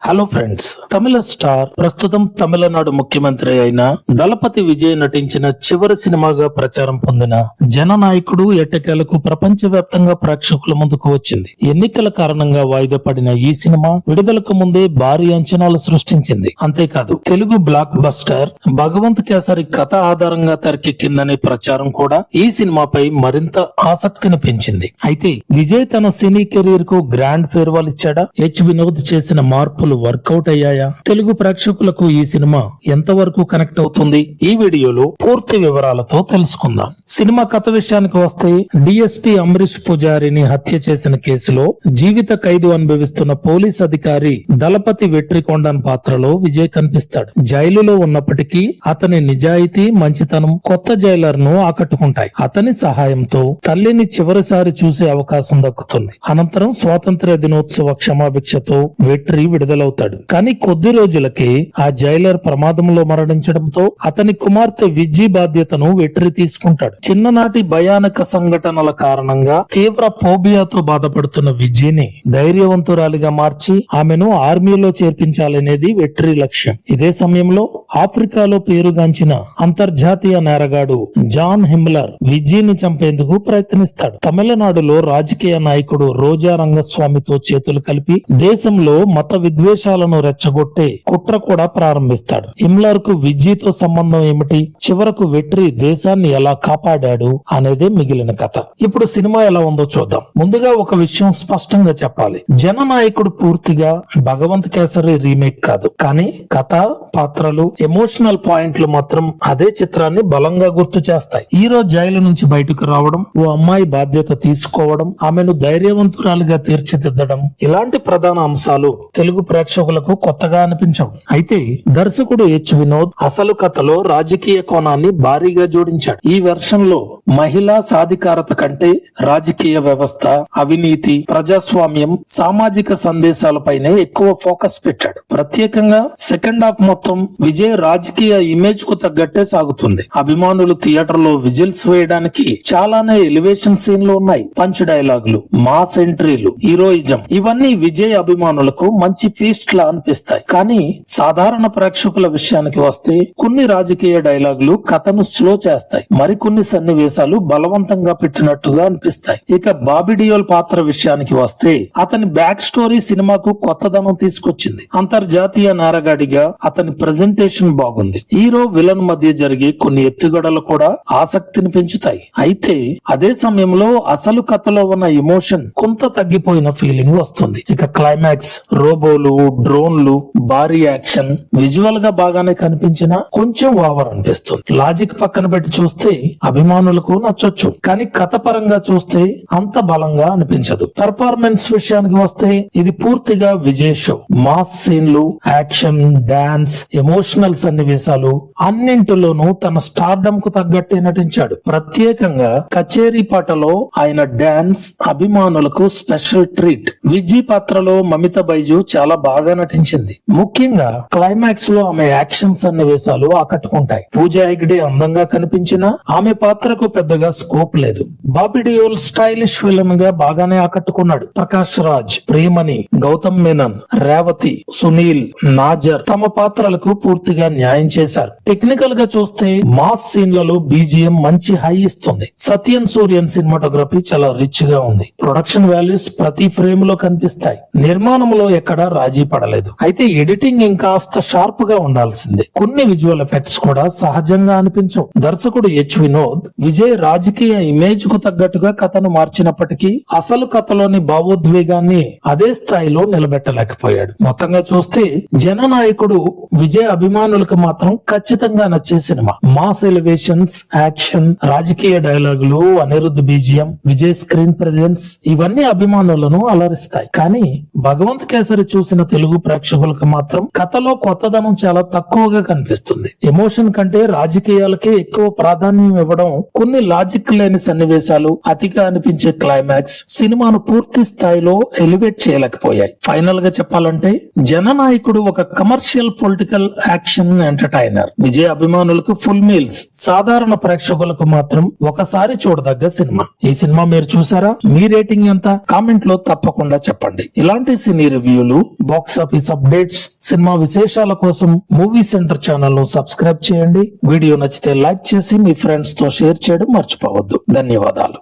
Hello friends, తమిళ star ప్రస్తుతం తమిళనాడు ముఖ్యమంత్రి అయిన దళపతి విజయ్ నటించిన చివరి సినిమాగా ప్రచారం పొందిన జననాయకుడు ఎట్టకేలకు ప్రపంచవ్యాప్తంగా ప్రేక్షకుల ముందుకు వచ్చింది. ఎన్నికల కారణంగా వాయిదా పడిన ఈ సినిమా విడుదలకు ముందే భారీ అంచనాలు సృష్టించింది. అంతేకాదు తెలుగు బ్లాక్ బస్టర్ భగవంత్ కేసరి కథ ఆధారంగా తెరకెక్కిందనే ప్రచారం కూడా ఈ సినిమాపై మరింత ఆసక్తిని పెంచింది. అయితే విజయ్ తన సినీ కెరీర్ కు గ్రాండ్ ఫేర్వెల్ ఇచ్చాడా? వినోద్ చేసిన మార్పులు వర్కౌట్ అయ్యాయా? తెలుగు ప్రేక్షకులకు ఈ సినిమా ఎంతవరకు కనెక్ట్ అవుతుంది? ఈ వీడియోలో పూర్తి వివరాలతో తెలుసుకుందాం. సినిమా కథ విషయానికి వస్తే, డిఎస్పీ అమరీష్ పుజారిని హత్య చేసిన కేసులో జీవిత ఖైదు అనుభవిస్తున్న పోలీస్ అధికారి దళపతి వెట్రికొండన్ పాత్రలో విజయ్ కనిపిస్తాడు. జైలులో ఉన్నప్పటికీ అతని నిజాయితీ, మంచితనం కొత్త జైలర్ ను ఆకట్టుకుంటాయి. అతని సహాయంతో తల్లిని చివరిసారి చూసే అవకాశం దక్కుతుంది. అనంతరం స్వాతంత్ర్య దినోత్సవ క్షమాభిక్షతో వెట్రి విడుదలవుతాడు. కానీ కొద్ది రోజులకే ఆ జైలర్ ప్రమాదంలో మరణించడంతో అతని కుమార్తె విజ్జి బాధ్యతను వెట్రి తీసుకుంటాడు. చిన్ననాటి భయానక సంఘటనల కారణంగా తీవ్ర ఫోబియాతో బాధపడుతున్న విజ్జిని ధైర్యవంతురాలిగా మార్చి ఆమెను ఆర్మీలో చేర్పించాలనేది వెట్రి లక్ష్యం. ఇదే సమయంలో ఆఫ్రికాలో పేరుగాంచిన అంతర్జాతీయ నేరగాడు జాన్ హిమ్లర్ విజ్జిని చంపేందుకు ప్రయత్నిస్తాడు. తమిళనాడులో రాజకీయ నాయకుడు రోజా రంగస్వామితో చేతులు కలిపి దేశంలో మత విద్వేషాలను రెచ్చగొట్టే కుట్ర కూడా ప్రారంభిస్తాడు. హిమ్లర్ కు విజ్జితో సంబంధం ఏమిటి? చివరకు వెట్రి దేశాన్ని ఎలా కాపాడాడు అనేదే మిగిలిన కథ. ఇప్పుడు సినిమా ఎలా ఉందో చూద్దాం. ముందుగా ఒక విషయం స్పష్టంగా చెప్పాలి. జననాయకుడు పూర్తిగా భగవంత్ కేసరి రీమేక్ కాదు. కానీ కథ, పాత్రలు, ఎమోషనల్ పాయింట్లు మాత్రం అదే చిత్రాన్ని బలంగా గుర్తు చేస్తాయి. హీరో జైలు నుంచి బయటకు రావడం, ఓ అమ్మాయి బాధ్యత తీసుకోవడం, ఆమెను ధైర్యవంతురాలిగా తీర్చిదిద్దడం, ఇలాంటి ప్రధాన అంశాలు తెలుగు ప్రేక్షకులకు కొత్తగా అనిపించవు. అయితే దర్శకుడు వినోద్ అసలు కథలో రాజకీయ కోణాన్ని భారీగా జోడించాడు. ఈ వెర్షన్ లో మహిళా సాధికారత కంటే రాజకీయ వ్యవస్థ, అవినీతి, ప్రజాస్వామ్యం, సామాజిక సందేశాలపైనే ఎక్కువ ఫోకస్ పెట్టాడు. ప్రత్యేకంగా సెకండ్ హాఫ్ మొత్తం విజయ్ రాజకీయ ఇమేజ్ కు తగ్గట్టే సాగుతుంది. అభిమానులు థియేటర్ లో విజిల్స్ వేయడానికి చాలానే ఎలివేషన్ సీన్లు ఉన్నాయి. పంచ్ డైలాగులు, మాస్ ఎంట్రీలు, హీరోయిజం, ఇవన్నీ విజయ్ అభిమానులకు మంచి ఫీస్ట్ లా అనిపిస్తాయి. కానీ సాధారణ ప్రేక్షకుల విషయానికి వస్తే కొన్ని రాజకీయ డైలాగులు కథను స్లో చేస్తాయి. మరికొన్ని సన్నివేశాలు బలవంతంగా పెట్టినట్టుగా అనిపిస్తాయి. ఇక బాబీ డియోల్ పాత్ర విషయానికి వస్తే అతని బ్యాక్ స్టోరీ సినిమాకు కొత్తదనం తీసుకొచ్చింది. అంతర్జాతీయ నేరగాడిగా అతని ప్రెజెంటేషన్ బాగుంది. హీరో విలన్ మధ్య జరిగే కొన్ని ఎత్తుగడలు కూడా ఆసక్తిని పెంచుతాయి. అయితే అదే సమయంలో అసలు కథలో ఉన్న ఎమోషన్ కొంత తగ్గిపోయిన ఫీలింగ్ వస్తుంది. ఇక క్లైమాక్స్, రోబోలు, డ్రోన్లు, భారీ యాక్షన్ విజువల్ గా బాగానే కనిపించినా కొంచెం ఓవర్ అనిపిస్తుంది. లాజిక్ పక్కన పెట్టి చూస్తే అభిమానులకు నచ్చొచ్చు, కానీ కథ పరంగా చూస్తే అంత బలంగా అనిపించదు. పెర్ఫార్మెన్స్ విషయానికి వస్తే ఇది పూర్తిగా విజయ్ షో. మాస్ సీన్లు, యాక్షన్, డాన్స్, ఎమోషనల్ సన్నివేశాలు అన్నింటిలోనూ తన స్టార్డమ్ కు తగ్గట్టే నటించాడు. ప్రత్యేకంగా కచేరీ పాటలో ఆయన డాన్స్ అభిమానులకు స్పెషల్ ట్రీట్. విజయ్ పాత్రలో మమిత బైజు చాలా బాగా నటించింది. ముఖ్యంగా క్లైమాక్స్ లో ఆమె యాక్షన్ సన్నివేశాలు ఆకట్టుకుంటాయి. పూజా హెగ్డే అందంగా కనిపించినా ఆమె పాత్రకు పెద్దగా స్కోప్ లేదు. బాబీ డియోల్ స్టైలిష్ విలన్ గా బాగానే ఆకట్టుకున్నాడు. ప్రకాష్ రాజ్, ప్రియమణి, గౌతమ్ మేనన్, రేవతి, సునీల్, నాజర్ తమ పాత్రలకు పూర్తిగా న్యాయం చేశారు. టెక్నికల్ గా చూస్తే మాస్ సీన్లలో బీజిఎం మంచి హై ఇస్తుంది. సత్యన్ సూర్యన్ సినిమాటోగ్రఫీ చాలా రిచ్ గా ఉంది. ప్రొడక్షన్ వాల్యూస్ ప్రతి ఫ్రేమ్ లో కనిపిస్తాయి. నిర్మాణంలో ఎక్కడా రాజీ పడలేదు. అయితే ఎడిటింగ్ ఇంకాస్త షార్ప్ గా ఉండాల్సిందే. కొన్ని విజువల్ ఎఫెక్ట్స్ కూడా సహజంగా అనిపించవు. దర్శకుడు వినోద్ విజయ్ రాజకీయ ఇమేజ్ కు తగ్గట్టుగా కథను మార్చినప్పటికీ అసలు కథలోని భావోద్వేగాన్ని అదే స్థాయిలో నిలబెట్టలేకపోయాడు. మొత్తంగా చూస్తే జననాయకుడు విజయ్ అభిమానులకు మాత్రం ఖచ్చితంగా నచ్చే సినిమా. మాస్ ఎలివేషన్స్, యాక్షన్, రాజకీయ డైలాగులు, Anirudh BGM, Vijay screen presence ఇవన్నీ అభిమానులను అలరిస్తాయి. కానీ భగవంత్ కేసరి చూసిన తెలుగు ప్రేక్షకులకు మాత్రం కథలో కొత్తదనం చాలా తక్కువగా కనిపిస్తుంది. ఎమోషన్ కంటే రాజకీయాలకే ఎక్కువ ప్రాధాన్యం ఇవ్వడం, కొన్ని లాజిక్ లేని సన్నివేశాలు, అతిగా అనిపించే క్లైమాక్స్ సినిమాను పూర్తి స్థాయిలో ఎలివేట్ చేయలేకపోయాయి. ఫైనల్ గా చెప్పాలంటే జననాయకుడు ఒక commercial political action entertainer. Vijay అభిమానులకు ఫుల్ మీల్స్, సాధారణ ప్రేక్షకులకు మాత్రం ఒకసారి చూడదగ్గ సినిమా. ఈ సినిమా మీరు చూసారా? మీ రేటింగ్ ఎంత? కామెంట్ లో తప్పకుండా చెప్పండి. ఇలాంటి సినీ రివ్యూలు, బాక్స్ ఆఫీస్ అప్డేట్స్, సినిమా విశేషాల కోసం మూవీ సెంటర్ ఛానల్ ను సబ్స్క్రైబ్ చేయండి. వీడియో నచ్చితే లైక్ చేసి మీ ఫ్రెండ్స్ తో షేర్ చేయడం మర్చిపోవద్దు. ధన్యవాదాలు.